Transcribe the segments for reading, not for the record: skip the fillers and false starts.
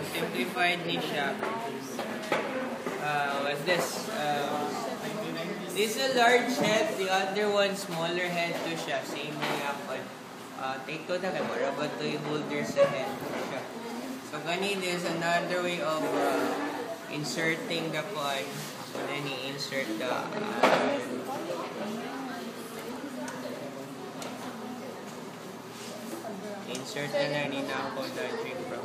simplified ni siya. What's this? This is a large head, the other one smaller head to siya. Same niya po. Take to na kayo, but to holder sa head siya. So ganun is another way of inserting the coin. So then i-insert the insert na na ni Nako the trick from.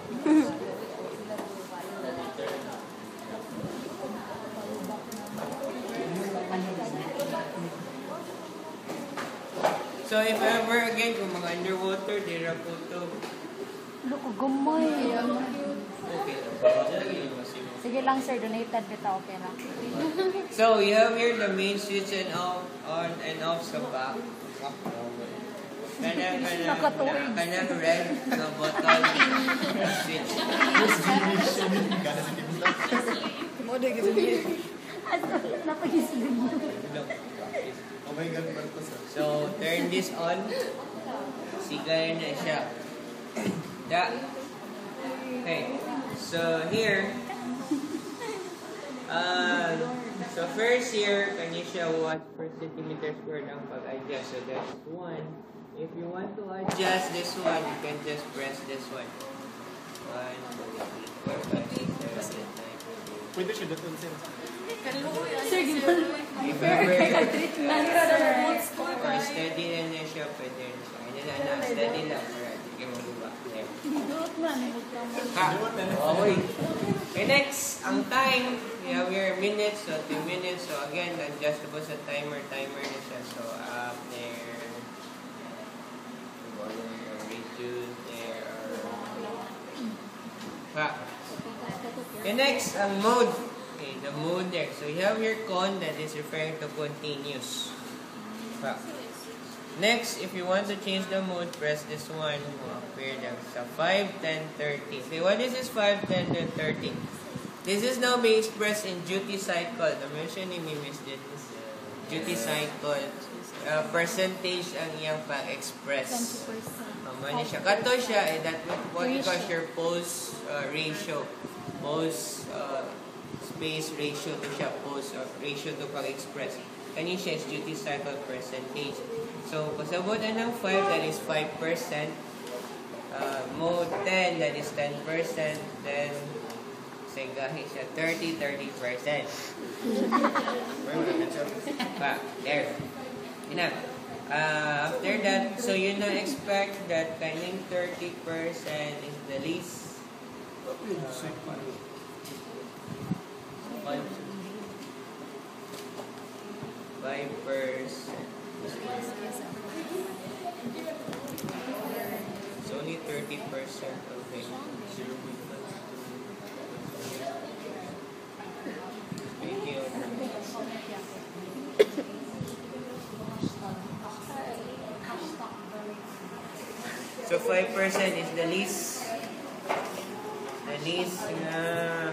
So if ever again kung mga underwater, dira po to. Loko, gamay. Okay. Sige lang sir, donated bitaw pera. So we have here the main switch and off, on and off sa back. Kanang red na button switch. So turn this on. Sigay na siya. Okay. So here, so first here, kanya siya 1 per centimeter squared ang pag-adjust. So that's 1. If you want to adjust this one, you can just press this one. 1, 2, 3, 4, 5, 6, 7, 8, 9. Pwede siya doon sir. Sir, If ever, or steady na niya siya, pwede rin siya. Steady lang. Sige mo diba? Okay. Okay, next, ang time, we have here minutes, so 2 minutes. So again, adjustable sa timer na siya. So up there. Reduce there. Okay, next, ang mode. Okay, the mode there. So you have your con that is referring to continuous. Next, if you want to change the mode, press this one. Appear there. So 5, 10, 30. Okay, what is this 5, 10, 30? This is now being expressed in duty cycle. Na-mention ni Miss this duty cycle. Percentage ang iyang pa-express. Mani siya. Kato siya, that what you call your pose ratio. Pose space ratio to siya. Pose ratio to pag-express. Kani siya is duty cycle percentage. So, pasabot na ng 5, that is 5%. Mode 10, that is 10%. Then, gahi siya 30%. There. After that, so you na expect that kaning 30% is the least. 5%. It's only 30%. Okay. 0.5. So 5% is the least. The least na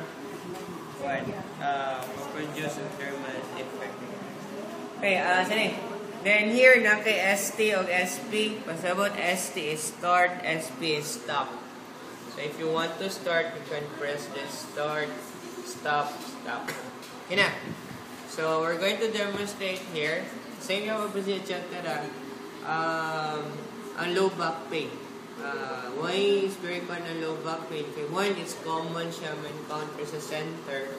what produce a thermal effect. Okay, sini. Then here na kay ST o SP. Pasabot ST is start, SP is stop. So if you want to start, you can press this start, stop, stop. Yun na. So we're going to demonstrate here. Same yung position tara. Ang low back pain. Why is very common ang low back pain? Okay, one, it's common siya ma-encounter sa center.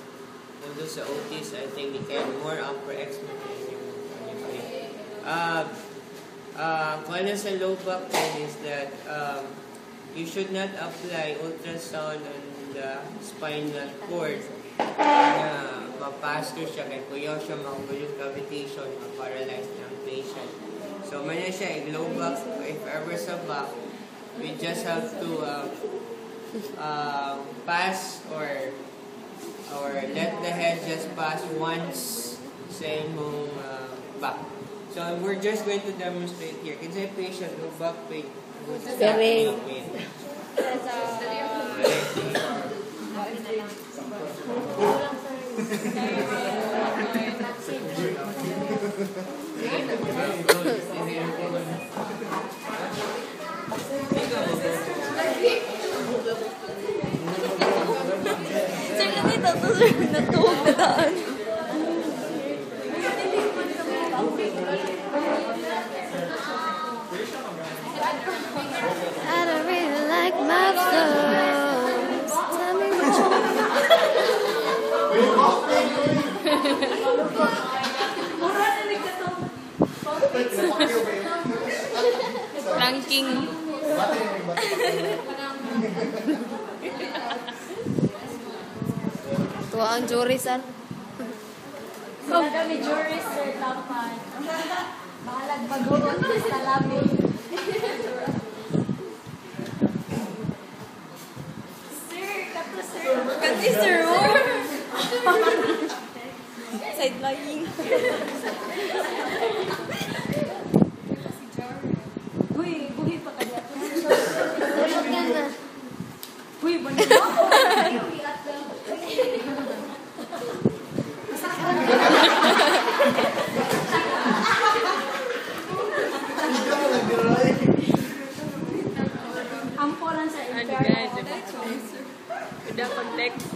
Nandun sa Otis, I think they can more upper extremity. One is a low back pain is that you should not apply ultrasound on the spinal cord na mapasto siya kaya kuyaw siya mag-volume cavitation, ma-paralyze ng patient. So manya siya, low back, if ever sa back, we just have to pass or let the head just pass once sa imong back. So we're just going to demonstrate here. It's a patient with back pain. Very. Sir, nakita to, sir. Natuwag na daan. I don't really like my clothes. Tell me ranking. Tuwa ang jury, sir. Sila ni jury, sir. Lapan. Bahalag mag-uot sa labi. Sir, kato, sir. Kasi, sir, side lying. Uy, buhi pa ka dito. Tulog ka na. Uy, balik mo. Ang polan sa internet. Ano guys, udah context.